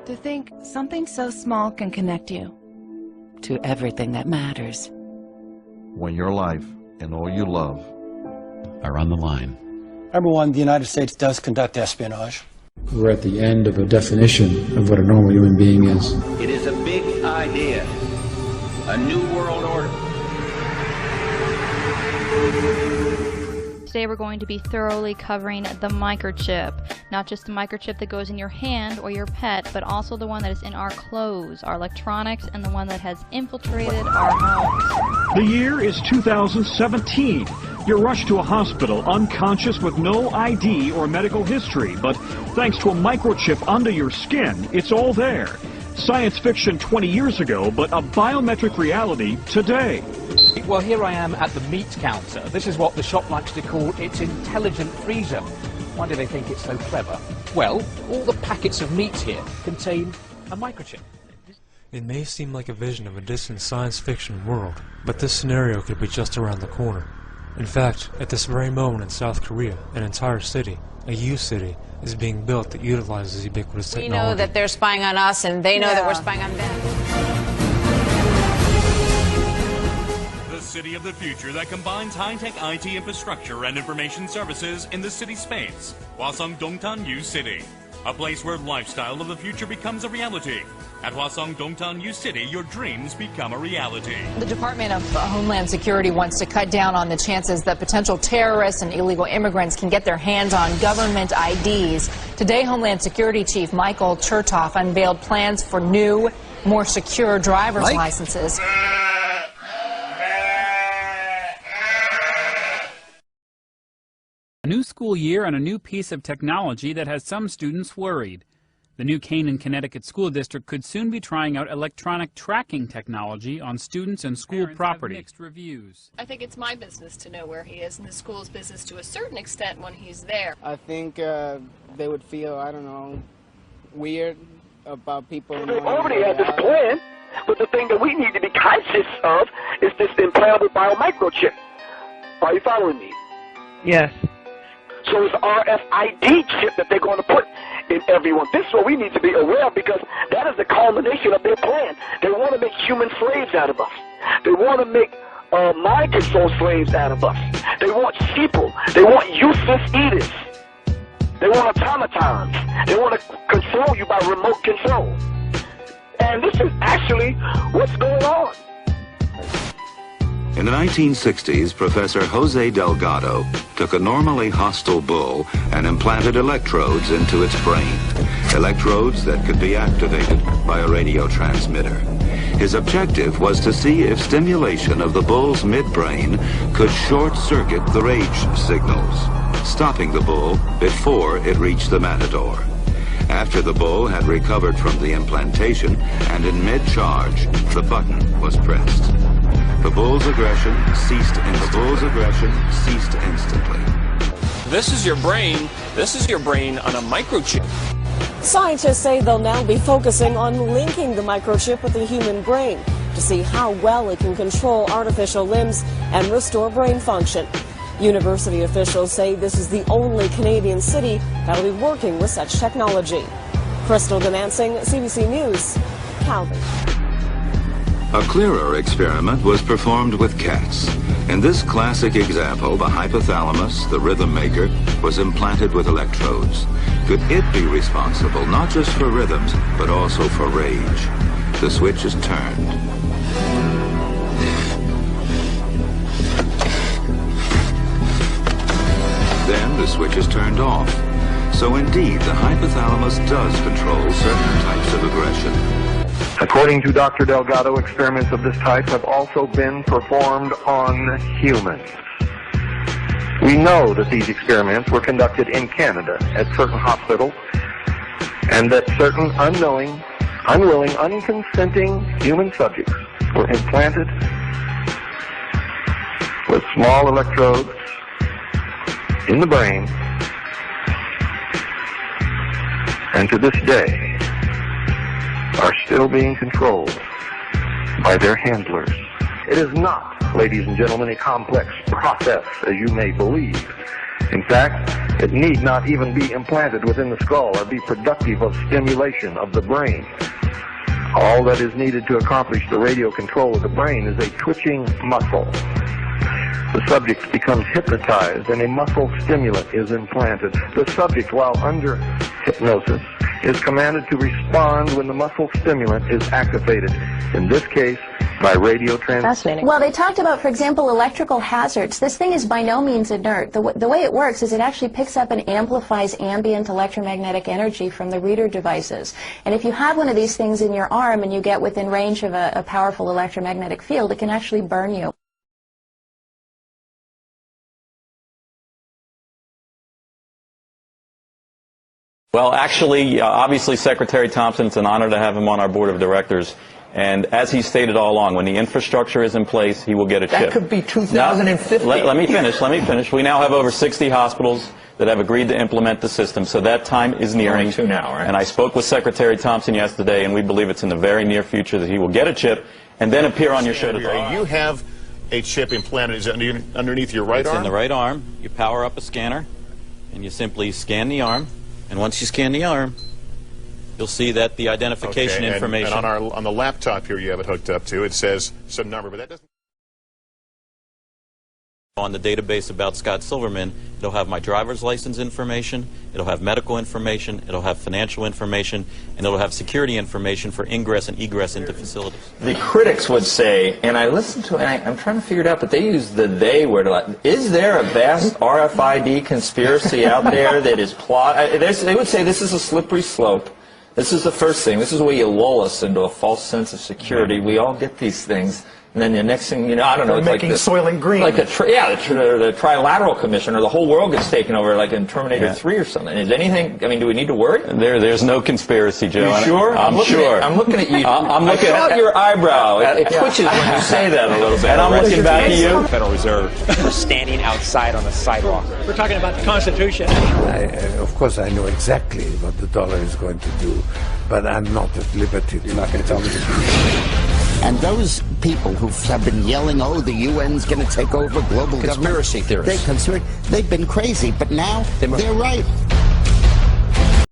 To think something so small can connect you to everything that matters. When your life and all you love are on the line. Number one, the United States does conduct espionage. We're at the end of a definition of what a normal human being is. It is a big idea, a new world order. Today we're going to be thoroughly covering the microchip. Not just the microchip that goes in your hand or your pet, but also the one that is in our clothes, our electronics, and the one that has infiltrated our homes. The year is 2017. You're rushed to a hospital unconscious with no ID or medical history, but thanks to a microchip under your skin, it's all there. Science fiction 20 years ago, but a biometric reality today. Well, here I am at the meat counter. This is what the shop likes to call its intelligent freezer. Why do they think it's so clever? Well, all the packets of meat here contain a microchip. It may seem like a vision of a distant science fiction world, but this scenario could be just around the corner. In fact, at this very moment in South Korea, an entire city, a U-city, is being built that utilizes ubiquitous technology. We know that they're spying on us, and they know that we're spying on them. The city of the future that combines high-tech IT infrastructure and information services in the city space. Hwasong Dongtan U City, a place where lifestyle of the future becomes a reality. At Hwasong Dongtan U City, your dreams become a reality. The Department of Homeland Security wants to cut down on the chances that potential terrorists and illegal immigrants can get their hands on government IDs. Today, Homeland Security Chief Michael Chertoff unveiled plans for new, more secure driver's licenses. A new school year and a new piece of technology that has some students worried. The new Canaan, Connecticut School District could soon be trying out electronic tracking technology on students and school property. Mixed reviews. I think it's my business to know where he is, and the school's business to a certain extent when he's there. I think they would feel, I don't know, weird about people. They already had this plan, but the thing that we need to be conscious of is this implantable biomicrochip. Are you following me? Yes. So it's RFID chip that they're going to put in everyone. This is what we need to be aware of, because that is the culmination of their plan. They want to make human slaves out of us. They want to make mind control slaves out of us. They want sheeple. They want useless eaters. They want automatons. They want to control you by remote control. And this is actually what's going on. In the 1960s, Professor Jose Delgado took a normally hostile bull and implanted electrodes into its brain, electrodes that could be activated by a radio transmitter. His objective was to see if stimulation of the bull's midbrain could short-circuit the rage signals, stopping the bull before it reached the matador. After the bull had recovered from the implantation and in mid-charge, the button was pressed. The bull's aggression ceased instantly. This is your brain. This is your brain on a microchip. Scientists say they'll now be focusing on linking the microchip with the human brain to see how well it can control artificial limbs and restore brain function. University officials say this is the only Canadian city that will be working with such technology. Crystal Demansing, CBC News, Calgary. A clearer experiment was performed with cats. In this classic example, the hypothalamus, the rhythm maker, was implanted with electrodes. Could it be responsible not just for rhythms, but also for rage? The switch is turned. Then the switch is turned off. So indeed, the hypothalamus does control certain types of aggression. According to Dr. Delgado, experiments of this type have also been performed on humans. We know that these experiments were conducted in Canada at certain hospitals, and that certain unknowing, unwilling, unconsenting human subjects were implanted with small electrodes in the brain, and to this day are still being controlled by their handlers. It is not, ladies and gentlemen, a complex process as you may believe. In fact, It need not even be implanted within the skull or be productive of stimulation of the brain. All that is needed to accomplish the radio control of the brain is a twitching muscle. The subject becomes hypnotized and a muscle stimulant is implanted. The subject, while under hypnosis, is commanded to respond when the muscle stimulant is activated, in this case, by radio transmission. Fascinating. Well, they talked about, for example, electrical hazards. This thing is by no means inert. The way it works is it actually picks up and amplifies ambient electromagnetic energy from the reader devices. And if you have one of these things in your arm and you get within range of a powerful electromagnetic field, it can actually burn you. Well, actually, obviously, Secretary Thompson, it's an honor to have him on our board of directors. And as he stated all along, when the infrastructure is in place, he will get a chip. That could be 2050. Let me finish. We now have over 60 hospitals that have agreed to implement the system, so that time is nearing. Right? And I spoke with Secretary Thompson yesterday, and we believe it's in the very near future that he will get a chip and then appear on your show to talk. You have a chip implanted. Is it underneath your right arm? It's in the right arm. You power up a scanner, and you simply scan the arm. And once you scan the arm, you'll see that the identification information. And on the laptop here you have it hooked up to, it says some number, but that doesn't. On the database about Scott Silverman, it'll have my driver's license information, it'll have medical information, it'll have financial information, and it'll have security information for ingress and egress into facilities. The critics would say, and I listened to it, and I'm trying to figure it out, but they use the "they" word a lot. Is there a vast RFID conspiracy out there that is they would say this is a slippery slope. This is the first thing. This is where you lull us into a false sense of security. We all get these things. And then the next thing, you know, I don't know. They're making Soylent Green. Like the Trilateral Commission, or the whole world gets taken over, like in Terminator 3 or something. Is anything? I mean, do we need to worry? There's no conspiracy, Joe. You sure? I'm sure. I'm looking at you. I'm looking at your eyebrow. It twitches when you say that a little bit. And I'm looking back at you. Federal Reserve. We're standing outside on the sidewalk. We're talking about the Constitution. Of course, I know exactly what the dollar is going to do, but I'm not at liberty. You're not going to tell me the truth. And those people who have been yelling, oh, the UN's going to take over global Conspiracy government. Conspiracy theorists. They've been crazy, but now they're right.